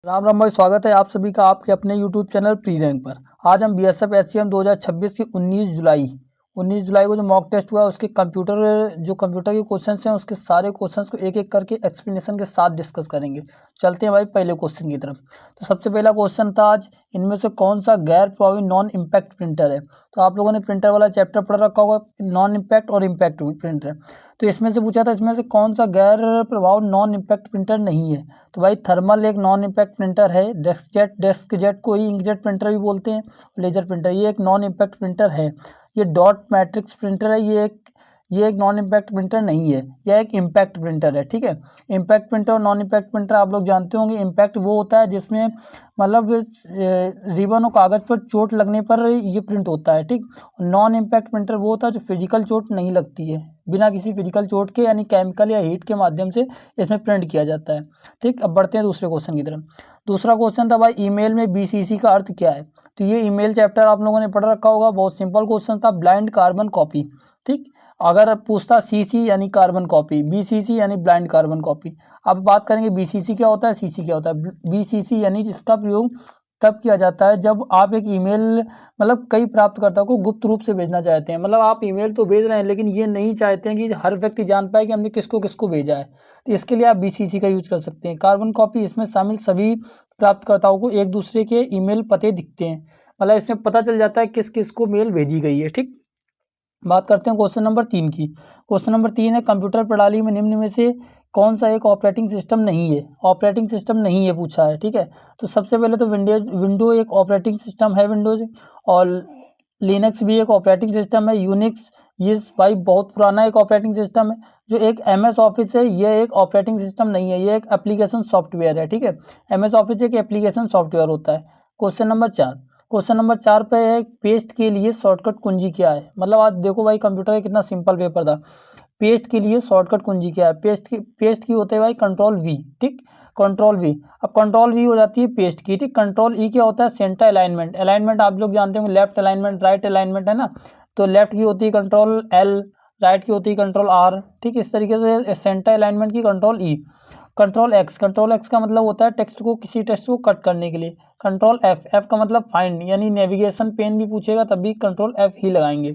राम राम भाई, स्वागत है आप सभी का आपके अपने यूट्यूब चैनल प्री रैंक पर। आज हम बीएसएफ एचसीएम 2026 की 19 जुलाई को जो मॉक टेस्ट हुआ उसके कंप्यूटर के क्वेश्चंस हैं उसके सारे क्वेश्चंस को एक एक करके एक्सप्लेनेशन के साथ डिस्कस करेंगे। चलते हैं भाई पहले क्वेश्चन की तरफ। तो सबसे पहला क्वेश्चन था आज, इनमें से कौन सा गैर प्रभावी नॉन इम्पैक्ट प्रिंटर है। तो आप लोगों ने प्रिंटर वाला चैप्टर पढ़ रखा होगा, नॉन इम्पैक्ट और इम्पैक्ट प्रिंटर। तो इसमें से पूछा था इसमें से कौन सा गैर प्रभाव नॉन इम्पैक्ट प्रिंटर नहीं है। तो भाई थर्मल एक नॉन इम्पैक्ट प्रिंटर है, डेस्कजेट को ही इंकजेट प्रिंटर भी बोलते हैं, लेजर प्रिंटर ये एक नॉन इम्पैक्ट प्रिंटर है। ये डॉट मैट्रिक्स प्रिंटर है, ये एक नॉन इम्पैक्ट प्रिंटर नहीं है, यह एक इम्पैक्ट प्रिंटर है। ठीक है, इम्पैक्ट प्रिंटर और नॉन इम्पैक्ट प्रिंटर आप लोग जानते होंगे। इम्पैक्ट वो होता है जिसमें मतलब रिबन और कागज़ पर चोट लगने पर ये प्रिंट होता है। ठीक, नॉन इम्पैक्ट प्रिंटर वो होता है जो फिजिकल चोट नहीं लगती है, बिना किसी फिजिकल चोट के यानी केमिकल या हीट के माध्यम से इसमें प्रिंट किया जाता है। ठीक, अब बढ़ते हैं दूसरे क्वेश्चन की तरफ। दूसरा क्वेश्चन था भाई, ईमेल में बीसीसी का अर्थ क्या है। तो ये ईमेल चैप्टर आप लोगों ने पढ़ रखा होगा, बहुत सिंपल क्वेश्चन था, ब्लाइंड कार्बन कॉपी। ठीक, अगर पूछता सीसी यानी कार्बन कॉपी, बीसीसी यानी ब्लाइंड कार्बन कॉपी। अब बात करेंगे बीसीसी क्या होता है, सीसी क्या होता है। बीसीसी यानी जिसका प्रयोग तब किया जाता है जब आप एक ईमेल मतलब कई प्राप्तकर्ता को गुप्त रूप से भेजना चाहते हैं। मतलब आप ईमेल तो भेज रहे हैं लेकिन ये नहीं चाहते हैं कि हर व्यक्ति जान पाए कि हमने किसको किसको भेजा है, तो इसके लिए आप बीसीसी का यूज कर सकते हैं। कार्बन कॉपी, इसमें शामिल सभी प्राप्तकर्ताओं को एक दूसरे के ईमेल पते दिखते हैं, मतलब इसमें पता चल जाता है किस किस को मेल भेजी गई है। ठीक, बात करते हैं क्वेश्चन नंबर 3 की। क्वेश्चन नंबर 3 है, कंप्यूटर प्रणाली में निम्न में से कौन सा एक ऑपरेटिंग सिस्टम नहीं है। ऑपरेटिंग सिस्टम नहीं है पूछा है। ठीक है, तो सबसे पहले तो विंडो एक ऑपरेटिंग सिस्टम है, विंडोज, और लिनक्स भी एक ऑपरेटिंग सिस्टम है, यूनिक्स ये भाई बहुत पुराना एक ऑपरेटिंग सिस्टम है। जो एक एमएस ऑफिस है यह एक ऑपरेटिंग सिस्टम नहीं है, ये एक एप्लीकेशन सॉफ्टवेयर है। ठीक है, एमएस ऑफिस एक एप्लीकेशन सॉफ्टवेयर होता है। क्वेश्चन नंबर 4 पे है, पेस्ट के लिए शॉर्टकट कुंजी क्या है। मतलब आज देखो भाई कंप्यूटर का कितना सिंपल पेपर था। पेस्ट के लिए शॉर्टकट कुंजी क्या है, पेस्ट की होते हैं भाई कंट्रोल वी। ठीक, कंट्रोल वी, अब कंट्रोल वी हो जाती है पेस्ट की। ठीक, कंट्रोल ई क्या होता है, सेंटर अलाइनमेंट। अलाइनमेंट आप लोग जानते होंगे, लेफ्ट अलाइनमेंट राइट अलाइनमेंट है ना, तो लेफ्ट की होती है कंट्रोल एल, राइट की होती है कंट्रोल आर। ठीक, इस तरीके से सेंटर अलाइनमेंट की कंट्रोल ई। कंट्रोल एक्स का मतलब होता है किसी टेक्स्ट को कट करने के लिए। कंट्रोल एफ का मतलब फाइंड, यानी नेविगेशन पेन भी पूछेगा तब भी कंट्रोल एफ ही लगाएंगे।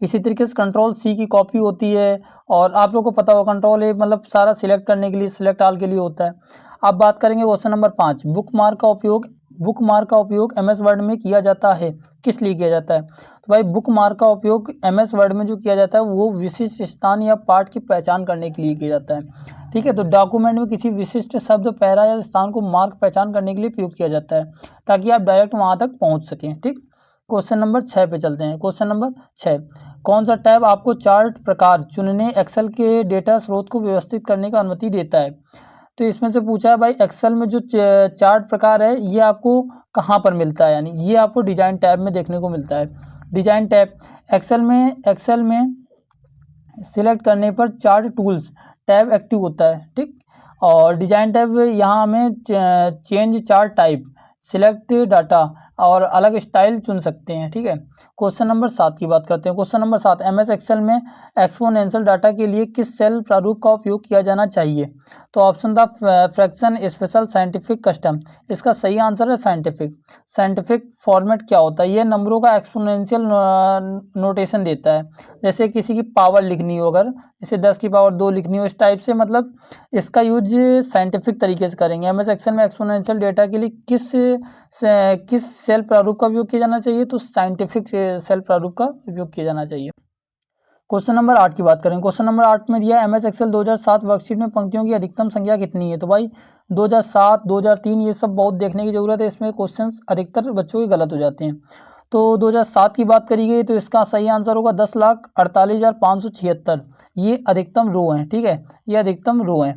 इसी तरीके से कंट्रोल सी की कॉपी होती है, और आप लोग को पता होगा कंट्रोल ए मतलब सारा सिलेक्ट करने के लिए, सिलेक्ट ऑल के लिए होता है। अब बात करेंगे क्वेश्चन नंबर 5, बुक मार्क का उपयोग एमएस वर्ड में किया जाता है, किस लिए किया जाता है। तो भाई बुक मार्क का उपयोग एमएस वर्ड में जो किया जाता है वो विशिष्ट स्थान या पाठ की पहचान करने के लिए किया जाता है। ठीक है, तो डॉक्यूमेंट में किसी विशिष्ट शब्द, पैरा या स्थान को मार्क पहचान करने के लिए प्रयोग किया जाता है ताकि आप डायरेक्ट वहाँ तक पहुँच सकें। ठीक, क्वेश्चन नंबर 6 पे चलते हैं। क्वेश्चन नंबर 6, कौन सा टैब आपको चार्ट प्रकार चुनने, एक्सेल के डेटा स्रोत को व्यवस्थित करने का अनुमति देता है। तो इसमें से पूछा है भाई एक्सेल में जो चार्ट प्रकार है ये आपको कहाँ पर मिलता है, यानी ये आपको डिजाइन टैब में देखने को मिलता है। डिजाइन टैब एक्सेल में सिलेक्ट करने पर चार्ट टूल्स टैब एक्टिव होता है। ठीक, और डिजाइन टैब यहाँ हमें change chart type, select data और अलग स्टाइल चुन सकते हैं। ठीक है, क्वेश्चन नंबर 7 की बात करते हैं। क्वेश्चन नंबर 7, एमएस एक्सेल में एक्सपोनेंशियल डाटा के लिए किस सेल प्रारूप का उपयोग किया जाना चाहिए। तो ऑप्शन था फ्रैक्शन, स्पेशल, साइंटिफिक, कस्टम। इसका सही आंसर है साइंटिफिक। साइंटिफिक फॉर्मेट क्या होता है, ये नंबरों का एक्सपोनेंशियल नोटेशन देता है। जैसे किसी की पावर लिखनी हो, अगर जैसे 10 की पावर 2 लिखनी हो, इस टाइप से, मतलब इसका यूज साइंटिफिक तरीके से करेंगे। एमएस एक्सेल में एक्सपोनेंशियल डेटा के लिए किस सेल प्रारूप का उपयोग किया जाना चाहिए, तो साइंटिफिक सेल प्रारूप का उपयोग किया जाना चाहिए। क्वेश्चन नंबर 8 की बात करें। क्वेश्चन नंबर 8 में दिया एमएस एक्सेल 2007 वर्कशीट में पंक्तियों की अधिकतम संख्या कितनी है। तो भाई 2007, 2003 ये सब बहुत देखने की जरूरत है, इसमें क्वेश्चंस अधिकतर बच्चों के गलत हो जाते हैं। तो 2007 की बात करी गई तो इसका सही आंसर होगा 10,48,576, ये अधिकतम रो है। ठीक है, ये अधिकतम रो है।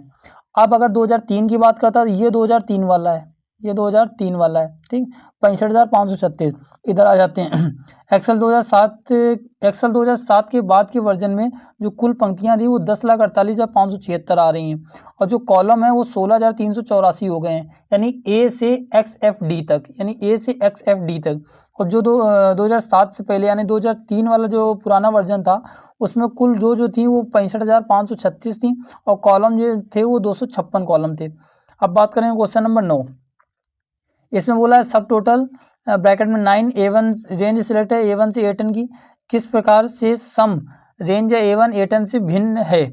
अब अगर 2003 की बात करता है तो ये 2003 वाला है, ये 2003 वाला है। ठीक, 65,536 इधर आ जाते हैं। एक्सेल 2007 के बाद के वर्जन में जो कुल पंक्तियां थी वो 10,48,576 आ रही हैं, और जो कॉलम है वो 16,384 हो गए हैं, यानी ए से एक्स एफ डी तक, और जो 2007 से पहले यानी 2003 वाला जो पुराना वर्जन था उसमें कुल जो थी वो 65,536 थी, और कॉलम जो थे वो 256 कॉलम थे। अब बात करेंगे क्वेश्चन नंबर 9। इसमें बोला है सब टोटल ब्रैकेट में 9 A1 रेंज सिलेक्ट है A1 से A10 की, किस प्रकार से सम रेंज A1 A10 से भिन्न है।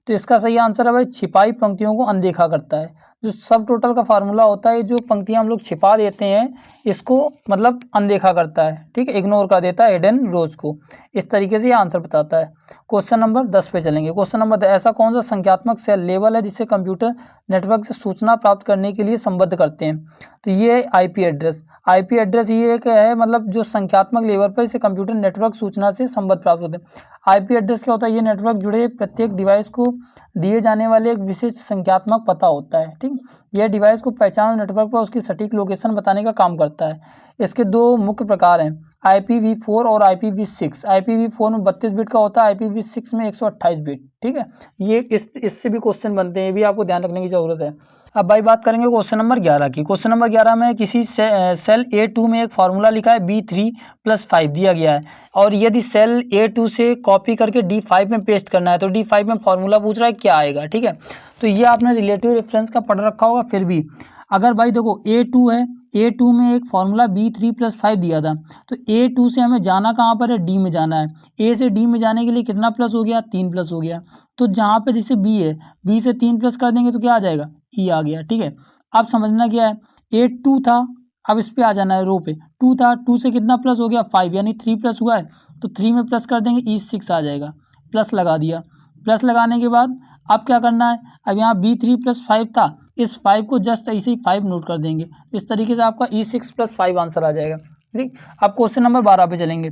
तो इसका सही आंसर है भाई छिपाई पंक्तियों को अनदेखा करता है। जो सब टोटल का फार्मूला होता है, जो पंक्तियां हम लोग छिपा देते हैं इसको मतलब अनदेखा करता है, ठीक है, इग्नोर कर देता है हिडन रोज को। इस तरीके से ये आंसर बताता है। क्वेश्चन नंबर 10 पे चलेंगे। क्वेश्चन नंबर 10, ऐसा कौन सा संख्यात्मक सेल लेवल है जिसे कंप्यूटर नेटवर्क से सूचना प्राप्त करने के लिए संबद्ध करते हैं। तो ये आईपी एड्रेस। आईपी एड्रेस ये एक है मतलब जो संख्यात्मक लेवल पर इसे कंप्यूटर नेटवर्क सूचना से संबद्ध प्राप्त होते हैं। आईपी एड्रेस क्या होता है, ये नेटवर्क जुड़े प्रत्येक डिवाइस को दिए जाने वाले एक विशिष्ट संख्यात्मक पता होता है, ठीक। यह डिवाइस को पहचान नेटवर्क पर उसकी सटीक लोकेशन बताने का काम करता है। इसके दो मुख्य प्रकार हैं, IPv4 और IPv6। IPv4 में 32 बिट का होता है, IPv6 में 128 बिट, ठीक है। ये इससे भी क्वेश्चन बनते हैं, ये भी आपको ध्यान रखने की जरूरत है। अब भाई बात करेंगे क्वेश्चन नंबर 11 की। क्वेश्चन नंबर 11 में किसी सेल A2 में एक फार्मूला लिखा है B3+5 दिया गया है, और यदि सेल A2 से कॉपी करके D5 में पेस्ट करना है तो D5 में फार्मूला पूछ रहा है क्या आएगा, ठीक है। तो ये आपने रिलेटिव रेफरेंस का पढ़ रखा होगा, फिर भी अगर भाई देखो A2 है, A2 में एक फार्मूला B3+5 दिया था, तो A2 से हमें जाना कहाँ पर है, D में जाना है। A से D में जाने के लिए कितना प्लस हो गया, 3 प्लस हो गया। तो जहाँ पे जैसे B है, B से 3 प्लस कर देंगे तो क्या आ जाएगा, E आ गया, ठीक है। अब समझना क्या है, A2 था, अब इस पे आ जाना है रो पे, 2 था, 2 से कितना प्लस हो गया, 5, यानी 3 प्लस हुआ है, तो 3 में प्लस कर देंगे, E6 आ जाएगा, प्लस लगा दिया। प्लस लगाने के बाद अब क्या करना है, अब यहाँ B3+5 था, इस 5 को जस्ट ऐसे ही 5 नोट कर देंगे। इस तरीके से आपका E6+5 आंसर आ जाएगा, ठीक। अब क्वेश्चन नंबर 12 पे चलेंगे।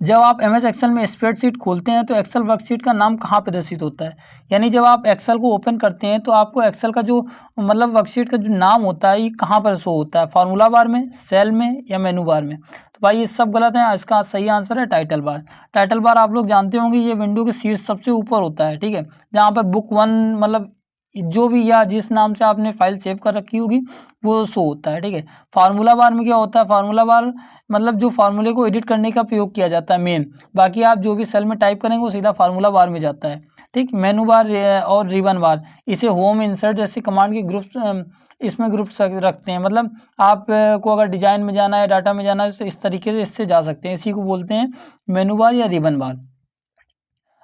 जब आप MS एक्सेल में स्प्रेडशीट खोलते हैं तो एक्सेल वर्कशीट का नाम कहाँ प्रदर्शित होता है। यानी जब आप एक्सेल को ओपन करते हैं तो आपको एक्सेल का जो मतलब वर्कशीट का जो नाम होता है ये कहाँ पर शो होता है, फार्मूला बार में, सेल में, या मेनू बार में। तो भाई ये सब गलत है, इसका सही आंसर है टाइटल बार। टाइटल बार आप लोग जानते होंगे, ये विंडो के शीर्ष सबसे ऊपर होता है, ठीक है, जहाँ पर बुक 1 मतलब जो भी या जिस नाम से आपने फाइल सेव कर रखी होगी वो शो होता है, ठीक है। फार्मूला बार में क्या होता है, फार्मूला बार मतलब जो फार्मूले को एडिट करने का प्रयोग किया जाता है मेन, बाकी आप जो भी सेल में टाइप करेंगे वो सीधा फार्मूला बार में जाता है, ठीक। मेनू बार और रिबन बार, इसे होम, इंसर्ट जैसे कमांड के ग्रुप्स इसमें ग्रुप्स रखते हैं। मतलब आप को अगर डिजाइन में जाना है, डाटा में जाना है, तो इस तरीके से इससे जा सकते हैं। इसी को बोलते हैं मेनू बार या रिबन बार।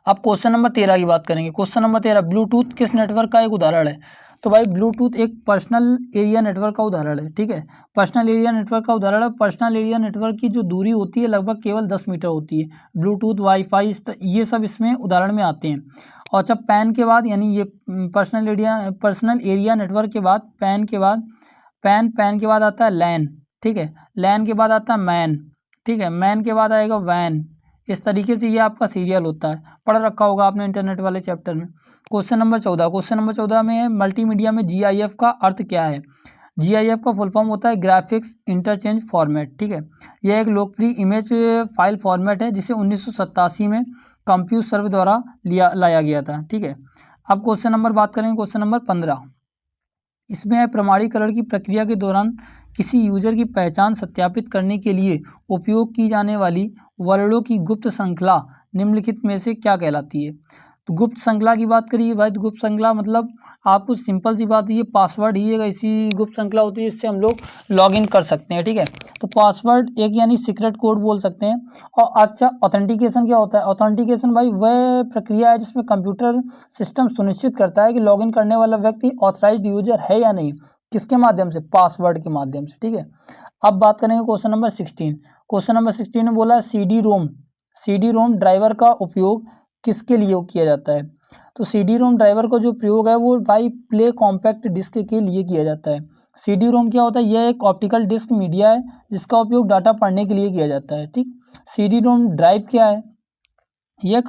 अब क्वेश्चन नंबर 13 की बात करेंगे। क्वेश्चन नंबर 13, ब्लूटूथ किस नेटवर्क का एक उदाहरण है। तो भाई ब्लूटूथ एक पर्सनल एरिया नेटवर्क का उदाहरण है, ठीक है। पर्सनल एरिया नेटवर्क का उदाहरण है। पर्सनल एरिया नेटवर्क की जो दूरी होती है लगभग केवल 10 मीटर होती है। ब्लूटूथ, वाईफाई ये सब इसमें उदाहरण में आते हैं। और जब पैन के बाद, यानी ये पर्सनल एरिया नेटवर्क के बाद पैन के बाद पैन के बाद आता है लैन, ठीक है। लैन के बाद आता है मैन, ठीक है। मैन के बाद आएगा वैन। इस तरीके से ये आपका सीरियल होता है, पढ़ रखा होगा आपने इंटरनेट वाले चैप्टर में। क्वेश्चन नंबर 14, क्वेश्चन नंबर 14 में है मल्टीमीडिया में GIF का अर्थ क्या है। GIF का फुल फॉर्म होता है ग्राफिक्स इंटरचेंज फॉर्मेट, ठीक है। यह एक लोकप्रिय इमेज फाइल फॉर्मेट है जिसे 1987 में कंप्यूट सर्वे द्वारा लाया गया था, ठीक है। अब क्वेश्चन नंबर बात करेंगे, क्वेश्चन नंबर 15। इसमें है प्रमाणीकरण की प्रक्रिया के दौरान किसी यूजर की पहचान सत्यापित करने के लिए उपयोग की जाने वाली वर्णों की गुप्त श्रृंखला निम्नलिखित में से क्या कहलाती है। तो गुप्त श्रृंखला की बात करिए भाई, तो गुप्त श्रृंखला मतलब आपको सिंपल सी बात, ये पासवर्ड ही एक ऐसी गुप्त श्रृंखला होती है जिससे हम लोग लॉगिन कर सकते हैं, ठीक है। तो पासवर्ड एक यानी सीक्रेट कोड बोल सकते हैं। और अच्छा, ऑथेंटिकेशन क्या होता है। ऑथेंटिकेशन भाई वह प्रक्रिया है जिसमें कंप्यूटर सिस्टम सुनिश्चित करता है कि लॉगिन करने वाला व्यक्ति ऑथराइज्ड यूजर है या नहीं। किसके माध्यम से, पासवर्ड के माध्यम से, ठीक है। अब बात करेंगे क्वेश्चन नंबर 16। क्वेश्चन नंबर 16 में बोला CD रोम ड्राइवर का उपयोग किसके लिए किया जाता है। तो CD रोम ड्राइवर का जो प्रयोग है वो भाई प्ले कॉम्पैक्ट डिस्क के लिए किया जाता है। CD रोम क्या होता है, यह एक ऑप्टिकल डिस्क मीडिया है जिसका उपयोग डाटा पढ़ने के लिए किया जाता है, ठीक। CD रोम ड्राइव क्या है, यह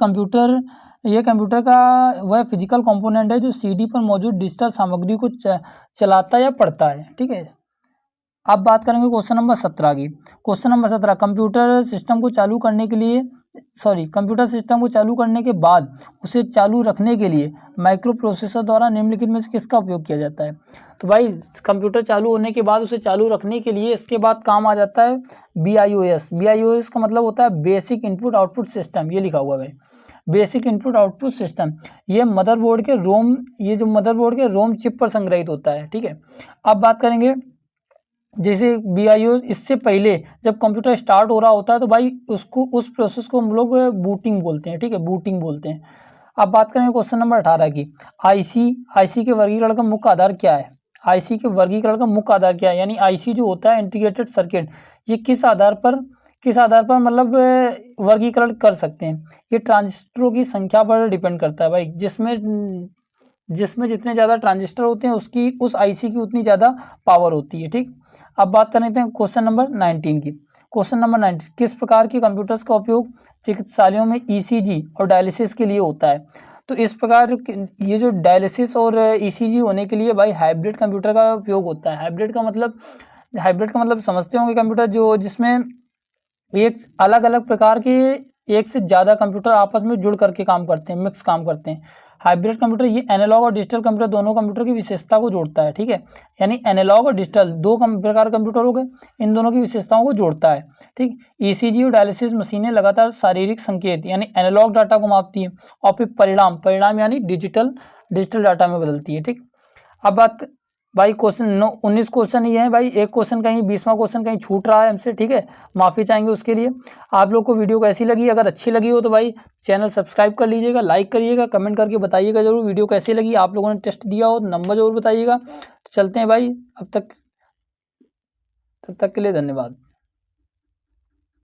कंप्यूटर का वह फिजिकल कंपोनेंट है जो CD पर मौजूद डिजिटल सामग्री को चलाता या पढ़ता है, ठीक है। अब बात करेंगे क्वेश्चन नंबर 17 की। क्वेश्चन नंबर 17, कंप्यूटर सिस्टम को चालू करने के बाद उसे चालू रखने के लिए माइक्रो प्रोसेसर द्वारा निम्नलिखित में से किसका उपयोग किया जाता है। तो भाई कंप्यूटर चालू होने के बाद उसे चालू रखने के लिए इसके बाद काम आ जाता है BIOS। BIOS का मतलब होता है बेसिक इनपुट आउटपुट सिस्टम, ये लिखा हुआ है। बेसिक इनपुट आउटपुट सिस्टम, ये मदरबोर्ड के रोम, ये जो मदरबोर्ड के रोम चिप पर संग्रहित होता है, ठीक है। अब बात करेंगे जैसे BIOS, इससे पहले जब कंप्यूटर स्टार्ट हो रहा होता है तो भाई उसको, उस प्रोसेस को हम लोग बूटिंग बोलते हैं, ठीक है, बूटिंग बोलते हैं। अब बात करेंगे क्वेश्चन नंबर 18 की, आईसी के वर्गीकरण का मुख्य आधार क्या है? आईसी के वर्गीकरण का मुख्य आधार क्या है, यानी आईसी जो होता है इंटीग्रेटेड सर्किट, ये किस आधार पर मतलब वर्गीकरण कर सकते हैं? ये ट्रांजिस्टरों की संख्या पर डिपेंड करता है भाई, जिसमें जितने ज़्यादा ट्रांजिस्टर होते हैं उसकी, उस आईसी की उतनी ज़्यादा पावर होती है, ठीक। अब बात कर लेते हैं क्वेश्चन नंबर 19 की। क्वेश्चन नंबर 19, किस प्रकार के कंप्यूटर्स का उपयोग चिकित्सालयों में ECG और डायलिसिस के लिए होता है? तो इस प्रकार ये जो डायलिसिस और ECG होने के लिए भाई हाइब्रिड कंप्यूटर का उपयोग होता है। हाइब्रिड का मतलब समझते होंगे, कंप्यूटर जो जिसमें एक अलग अलग प्रकार के एक से ज़्यादा कंप्यूटर आपस में जुड़ करके काम करते हैं, मिक्स काम करते हैं। हाइब्रिड कंप्यूटर ये एनालॉग और डिजिटल कंप्यूटर दोनों कंप्यूटर की विशेषता को जोड़ता है, ठीक है। यानी एनालॉग और डिजिटल दो प्रकार कंप्यूटर हो गए, इन दोनों की विशेषताओं को जोड़ता है, ठीक। ECG और डायलिसिस मशीनें लगातार शारीरिक संकेत यानी एनालॉग डाटा को मापती है और फिर परिणाम यानी डिजिटल डाटा में बदलती है, ठीक। अब बात भाई क्वेश्चन 19 क्वेश्चन ही है भाई, एक क्वेश्चन कहीं 20वां क्वेश्चन कहीं छूट रहा है हमसे, ठीक है, माफ़ी चाहेंगे उसके लिए। आप लोग को वीडियो कैसी लगी? अगर अच्छी लगी हो तो भाई चैनल सब्सक्राइब कर लीजिएगा, लाइक करिएगा, कमेंट करके बताइएगा जरूर वीडियो कैसी लगी। आप लोगों ने टेस्ट दिया हो तो नंबर जरूर बताइएगा। तो चलते हैं भाई, तब तक के लिए धन्यवाद।